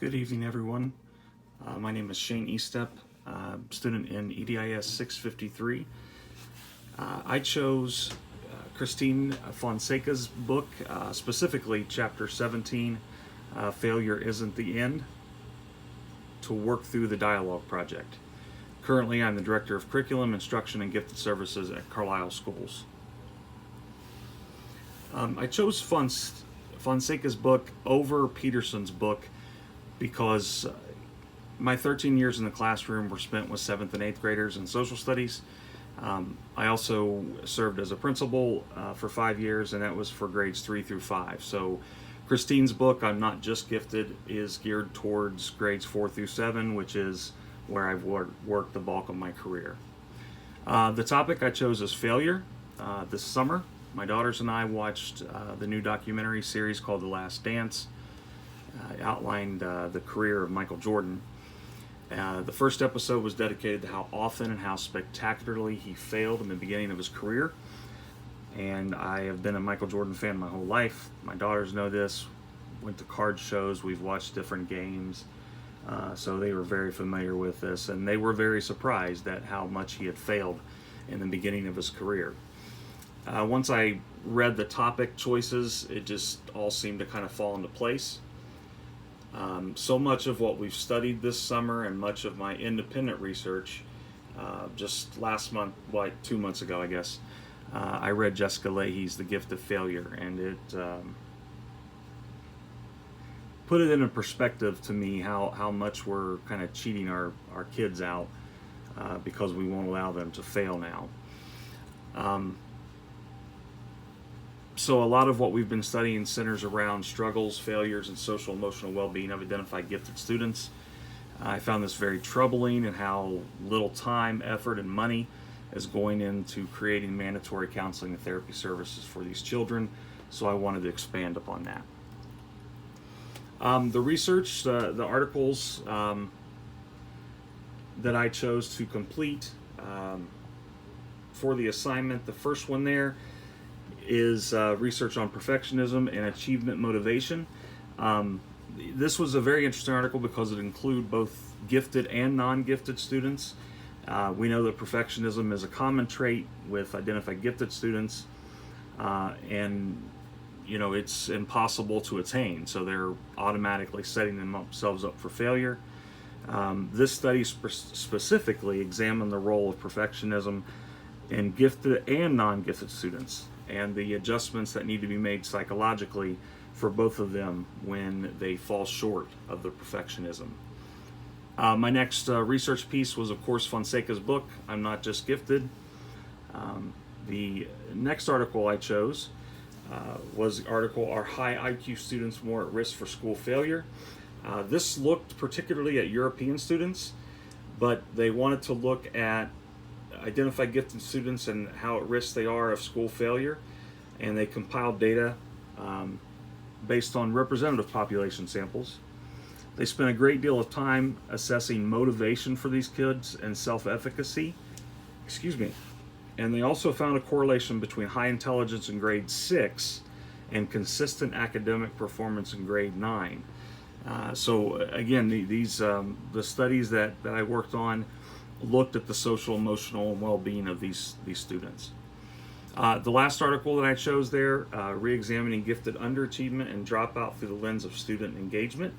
Good evening, everyone. My name is Shane Estep, student in EDIS 653. I chose Christine Fonseca's book, specifically Chapter 17, Failure Isn't the End, to work through the dialogue project. Currently, I'm the Director of Curriculum, Instruction, and Gifted Services at Carlisle Schools. I chose Fonseca's book over Peterson's book because my 13 years in the classroom were spent with 7th and 8th graders in social studies. I also served as a principal for 5 years, and that was for grades 3 through 5. So Christine's book, I'm Not Just Gifted, is geared towards grades 4 through 7, which is where I've worked the bulk of my career. The topic I chose is failure. This summer, my daughters and I watched the new documentary series called The Last Dance. Outlined the career of Michael Jordan. The first episode was dedicated to how often and how spectacularly he failed in the beginning of his career. And I have been a Michael Jordan fan my whole life. My daughters know this. Went to card shows, we've watched different games. So they were very familiar with this, and they were very surprised at how much he had failed in the beginning of his career. Once I read the topic choices, it just all seemed to kind of fall into place. So much of what we've studied this summer and much of my independent research, just last month, 2 months ago, I guess, I read Jessica Lahey's The Gift of Failure, and it put it into perspective to me how much we're kind of cheating our kids out because we won't allow them to fail now. So a lot of what we've been studying centers around struggles, failures, and social emotional well-being of identified gifted students. I found this very troubling and how little time, effort, and money is going into creating mandatory counseling and therapy services for these children, so I wanted to expand upon that. The research, the articles that I chose to complete for the assignment, the first one there is research on perfectionism and achievement motivation. This was a very interesting article because it included both gifted and non-gifted students. We know that perfectionism is a common trait with identified gifted students, and it's impossible to attain, so they're automatically setting themselves up for failure. This study specifically examined the role of perfectionism in gifted and non-gifted students, and the adjustments that need to be made psychologically for both of them when they fall short of the perfectionism. My next research piece was, of course, Fonseca's book, I'm Not Just Gifted. The next article I chose was the article, Are High IQ Students More at Risk for School Failure? This looked particularly at European students, but they wanted to look at identified gifted students and how at risk they are of school failure, and they compiled data based on representative population samples. They spent a great deal of time assessing motivation for these kids and self-efficacy, and they also found a correlation between high intelligence in grade 6 and consistent academic performance in grade 9. So again, the studies that I worked on looked at the social, emotional, and well-being of these students. The last article that I chose there, re-examining gifted underachievement and dropout through the lens of student engagement.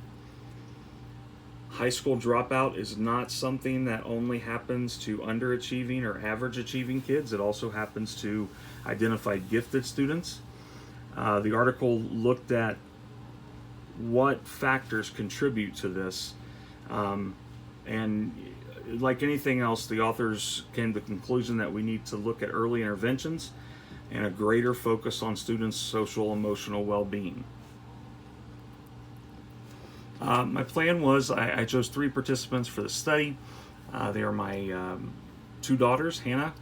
High school dropout is not something that only happens to underachieving or average achieving kids. It also happens to identified gifted students. The article looked at what factors contribute to this, and like anything else, the authors came to the conclusion that we need to look at early interventions and a greater focus on students' social emotional well-being. My plan was I chose 3 participants for the study. They are my 2 daughters, Hannah,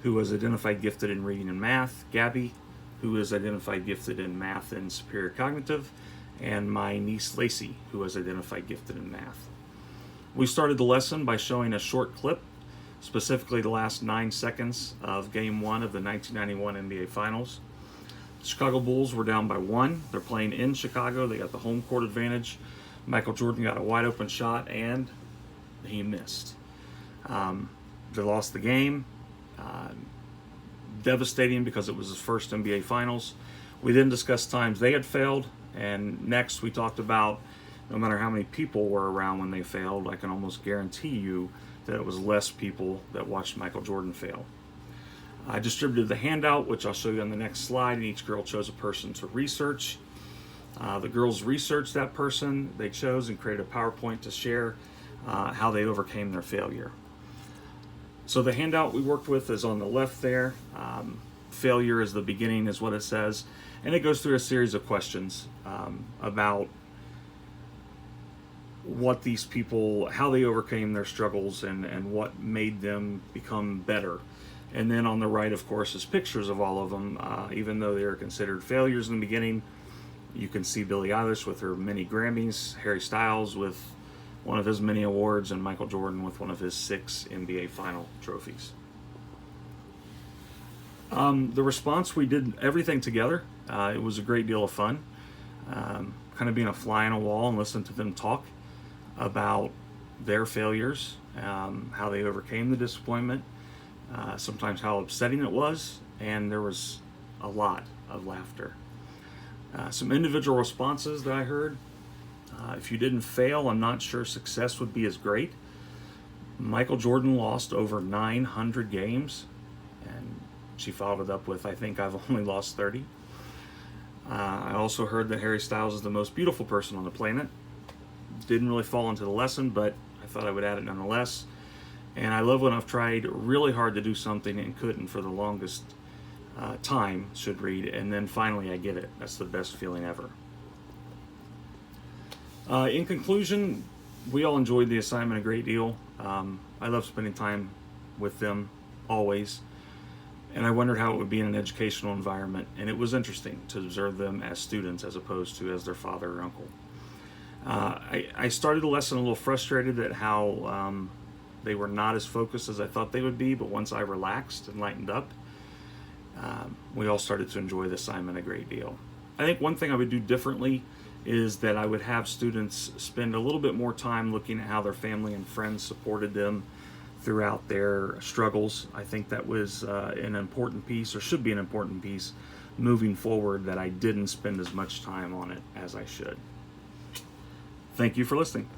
who was identified gifted in reading and math, Gabby, who is identified gifted in math and superior cognitive, and my niece Lacey, who was identified gifted in math. We started the lesson by showing a short clip, specifically the last 9 seconds of Game 1 of the 1991 NBA Finals. The Chicago Bulls were down by 1. They're playing in Chicago. They got the home court advantage. Michael Jordan got a wide open shot and he missed. They lost the game. Devastating because it was his first NBA Finals. We then discussed times they had failed, and next we talked about no matter how many people were around when they failed, I can almost guarantee you that it was less people that watched Michael Jordan fail. I distributed the handout, which I'll show you on the next slide, and each girl chose a person to research. The girls researched that person they chose and created a PowerPoint to share how they overcame their failure. So the handout we worked with is on the left there. Failure is the beginning is what it says. And it goes through a series of questions about what these people, how they overcame their struggles and what made them become better. And then on the right, of course, is pictures of all of them. Even though they are considered failures in the beginning, you can see Billie Eilish with her many Grammys, Harry Styles with one of his many awards, and Michael Jordan with one of his 6 NBA final trophies. The response, we did everything together. It was a great deal of fun. Kind of being a fly on a wall and listening to them talk about their failures, how they overcame the disappointment, sometimes how upsetting it was, and there was a lot of laughter. Some individual responses that I heard. If you didn't fail, I'm not sure success would be as great. Michael Jordan lost over 900 games, and she followed it up with, I think I've only lost 30. I also heard that Harry Styles is the most beautiful person on the planet. Didn't really fall into the lesson, but I thought I would add it nonetheless. And I love when I've tried really hard to do something and couldn't for the longest time, should read, and then finally I get it. That's the best feeling ever. In conclusion, we all enjoyed the assignment a great deal. I love spending time with them, always. And I wondered how it would be in an educational environment, and it was interesting to observe them as students as opposed to as their father or uncle. I started the lesson a little frustrated at how they were not as focused as I thought they would be, but once I relaxed and lightened up, we all started to enjoy the assignment a great deal. I think one thing I would do differently is that I would have students spend a little bit more time looking at how their family and friends supported them throughout their struggles. I think that was an important piece, or should be an important piece, moving forward, that I didn't spend as much time on it as I should. Thank you for listening.